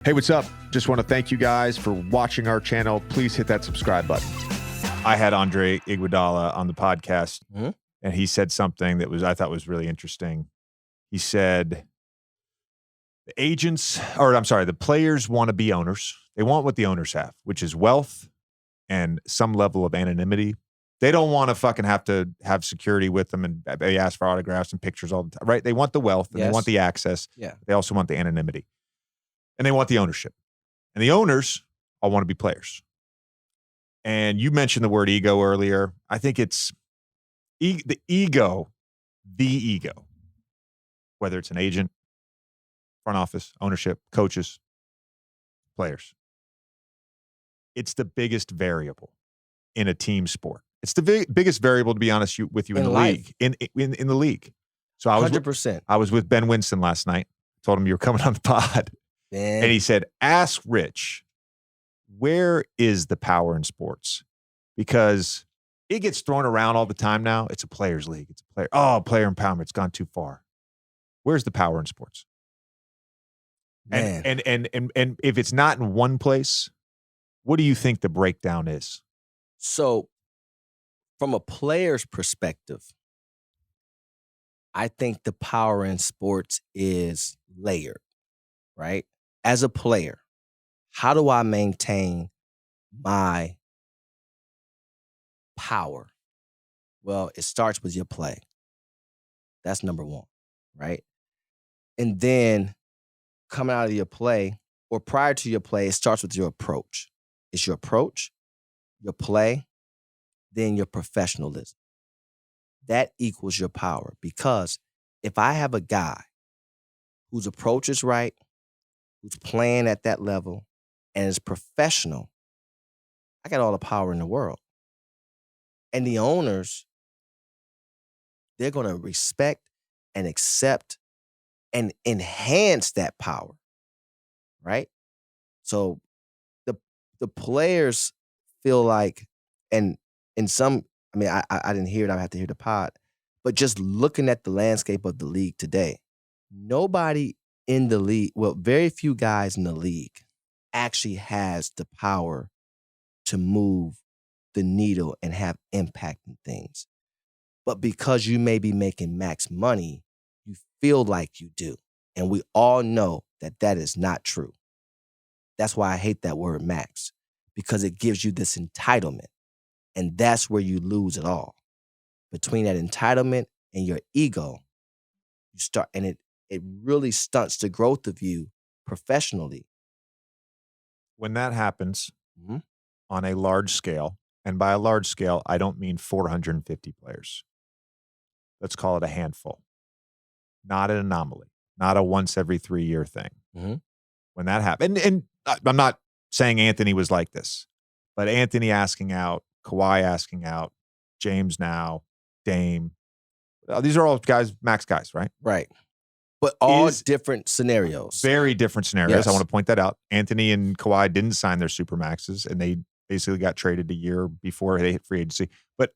Hey, what's up? Just want to thank you guys for watching our channel. Please hit that subscribe button. I had Andre Iguodala on the podcast, and he said something that I thought was really interesting. He said, the players want to be owners. They want what the owners have, which is wealth and some level of anonymity. They don't want to fucking have to have security with them and they ask for autographs and pictures all the time, right? They want the wealth and they want the access. Yeah. They also want the anonymity. And they want the ownership. And the owners all want to be players. And you mentioned the word ego earlier. I think it's the ego, whether it's an agent, front office, ownership, coaches, players. It's the biggest variable in a team sport. It's the biggest variable, to be honest with you, in the league. In the league. So 100%. I was with Ben Winston last night. Told him you were coming on the pod. Man. And he said, ask Rich, where is the power in sports? Because it gets thrown around all the time now. It's a players' league. It's a player empowerment's gone too far. Where's the power in sports? Man. And if it's not in one place, what do you think the breakdown is? So, from a player's perspective, I think the power in sports is layered, right? As a player, how do I maintain my power? Well, it starts with your play. That's number one, right? And then coming out of your play or prior to your play, it starts with your approach. It's your approach, your play, then your professionalism. That equals your power, because if I have a guy whose approach is right, who's playing at that level, and is professional, I got all the power in the world. And the owners, they're going to respect and accept and enhance that power, right? So the players feel like, and in some, I mean, I didn't hear it, I have to hear the pod, but just looking at the landscape of the league today, nobody in the league, well, very few guys in the league actually has the power to move the needle and have impact in things. But because you may be making max money, you feel like you do. And we all know that that is not true. That's why I hate that word max, because it gives you this entitlement. And that's where you lose it all. Between that entitlement and your ego, you start, and it really stunts the growth of you professionally. When that happens on a large scale, and by a large scale, I don't mean 450 players. Let's call it a handful. Not an anomaly. Not a once every 3 year thing. When that happened, and I'm not saying Anthony was like this, but Anthony asking out, Kawhi asking out, James now, Dame. These are all guys, max guys, right? Right. But all different scenarios. Very different scenarios. Yes. I want to point that out. Anthony and Kawhi didn't sign their super maxes, and they basically got traded a year before they hit free agency. But,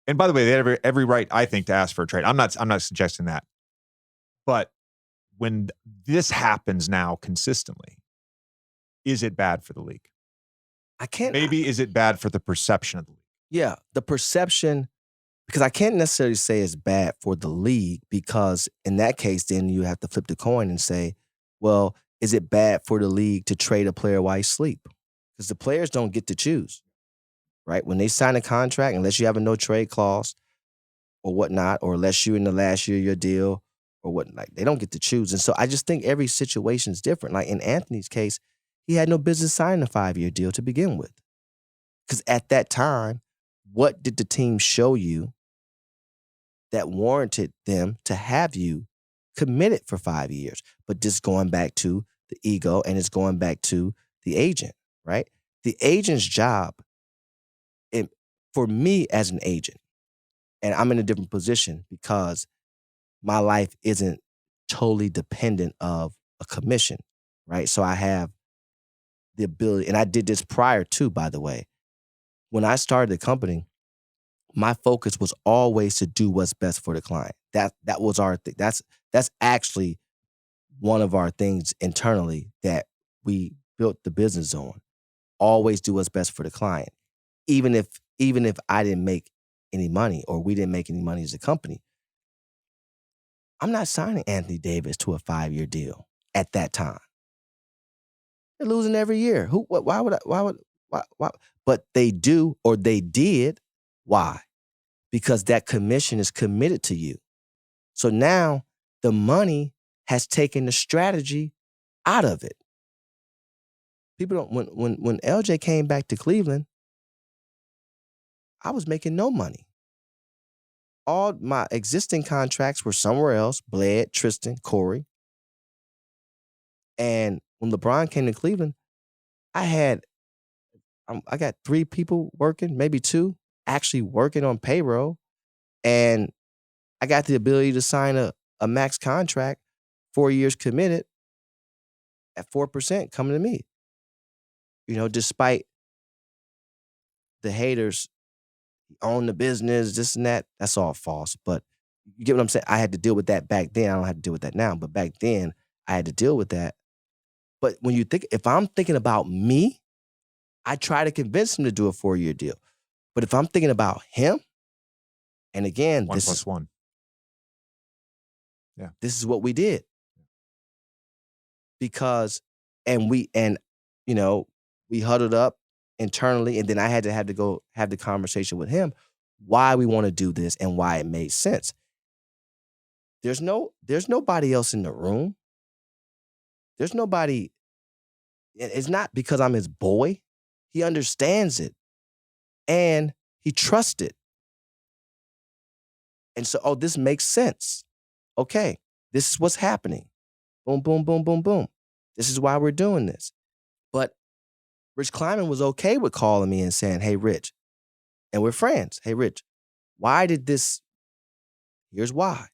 and by the way, they had every right, I think, to ask for a trade. I'm not suggesting that. But when this happens now consistently, is it bad for the league? Maybe is it bad for the perception of the league? Yeah, the perception, because I can't necessarily say it's bad for the league, because in that case, then you have to flip the coin and say, well, is it bad for the league to trade a player while you sleep? Because the players don't get to choose, right? When they sign a contract, unless you have a no trade clause or whatnot, or unless you're in the last year of your deal or what, like, they don't get to choose. And so I just think every situation is different. Like in Anthony's case, he had no business signing a 5-year deal to begin with. Because at that time, what did the team show you that warranted them to have you committed for 5 years? But just going back to the ego, and it's going back to the agent, right? The agent's job, for me as an agent, and I'm in a different position because my life isn't totally dependent of a commission, right? So I have the ability, and I did this prior to, by the way. When I started the company, my focus was always to do what's best for the client. That was our thing. That's actually one of our things internally that we built the business on. Always do what's best for the client. Even if I didn't make any money or we didn't make any money as a company, I'm not signing Anthony Davis to a 5-year deal at that time. They're losing every year. Why would? But they do, or they did. Why? Because that commission is committed to you. So now the money has taken the strategy out of it. People don't, when LJ came back to Cleveland, I was making no money. All my existing contracts were somewhere else, Bled, Tristan, Corey. And when LeBron came to Cleveland, I got 3 people working, maybe 2, actually working on payroll. And I got the ability to sign a max contract, 4 years committed at 4% coming to me. You know, despite the haters own the business, this and that, that's all false. But you get what I'm saying? I had to deal with that back then. I don't have to deal with that now. But back then, I had to deal with that. But when you think, if I'm thinking about me, I try to convince him to do a 4-year deal. But if I'm thinking about him, and again, 1 + 1. Yeah. This is what we did. Because, you know, we huddled up internally, and then I had to go have the conversation with him why we want to do this and why it made sense. There's nobody else in the room. There's nobody. It's not because I'm his boy. He understands it. And he trusts it. And so, this makes sense. Okay, this is what's happening. Boom, boom, boom, boom, boom. This is why we're doing this. But Rich Kleiman was okay with calling me and saying, hey, Rich, and we're friends. Hey, Rich, why did this? Here's why.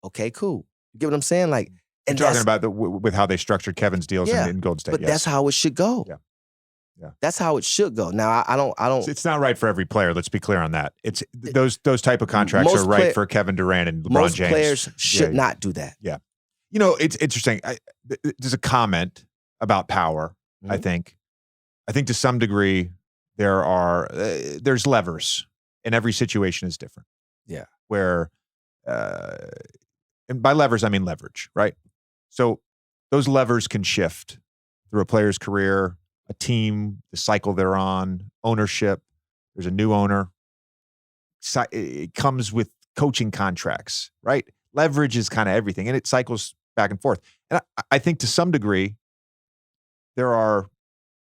Okay, cool. You get what I'm saying? Like, and talking about with how they structured Kevin's deals in Golden State. But that's how it should go. Yeah. Yeah. That's how it should go. Now, I don't. It's not right for every player. Let's be clear on that. It's those type of contracts are right for Kevin Durant and LeBron most James. Most players should not do that. Yeah. You know, it's interesting. There's a comment about power. Mm-hmm. I think to some degree there's levers, and every situation is different. Yeah. Where, and by levers I mean leverage, right? So those levers can shift through a player's career, a team, the cycle they're on, ownership. There's a new owner. It comes with coaching contracts, right? Leverage is kind of everything, and it cycles back and forth. And I think to some degree, there are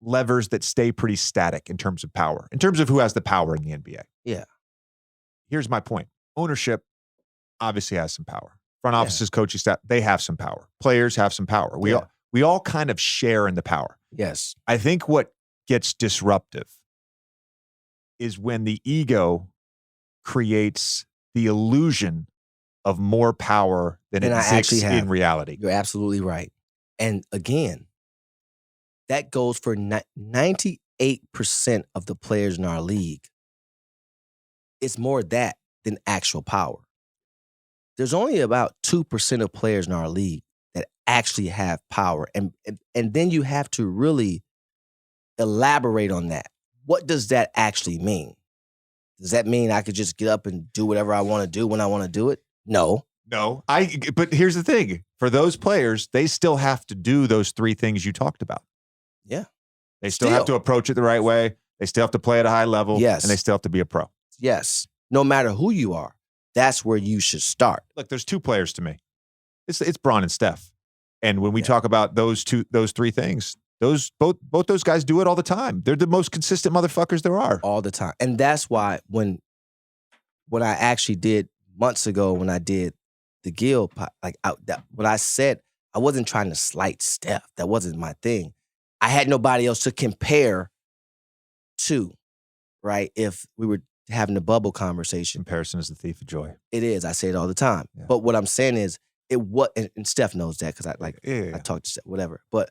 levers that stay pretty static in terms of power, in terms of who has the power in the NBA. Yeah. Here's my point. Ownership obviously has some power. Front offices, coaching staff, they have some power. Players have some power. We all kind of share in the power. Yes. I think what gets disruptive is when the ego creates the illusion of more power than it exists in reality. You're absolutely right. And again, that goes for 98% of the players in our league. It's more that than actual power. There's only about 2% of players in our league that actually have power. And then you have to really elaborate on that. What does that actually mean? Does that mean I could just get up and do whatever I want to do when I want to do it? No. But here's the thing. For those players, they still have to do those 3 things you talked about. Yeah. They still have to approach it the right way. They still have to play at a high level. Yes. And they still have to be a pro. Yes. No matter who you are, that's where you should start. Look, there's 2 players to me. It's Bron and Steph. And when we talk about those 3 things, both those guys do it all the time. They're the most consistent motherfuckers there are. All the time. And that's why when I actually did months ago, when I did the Gill, what I said, I wasn't trying to slight Steph. That wasn't my thing. I had nobody else to compare to, right? If we were having a bubble conversation. Comparison is the thief of joy. It is. I say it all the time. Yeah. But what I'm saying is, and Steph knows that because I talked to Steph, whatever. But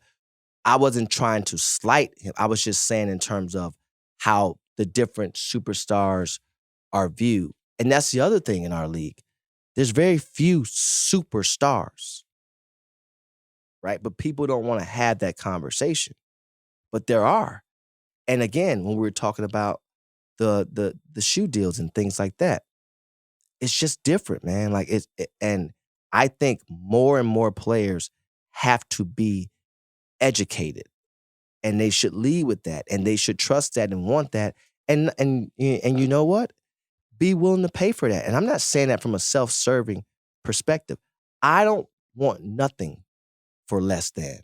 I wasn't trying to slight him. I was just saying in terms of how the different superstars are viewed. And that's the other thing in our league. There's very few superstars. right? But people don't want to have that conversation. But there are. And again, when we were talking about the shoe deals and things like that, it's just different, man. Like and I think more and more players have to be educated, and they should lead with that, and they should trust that and want that, and you know what? Be willing to pay for that. And I'm not saying that from a self-serving perspective. I don't want nothing for less than.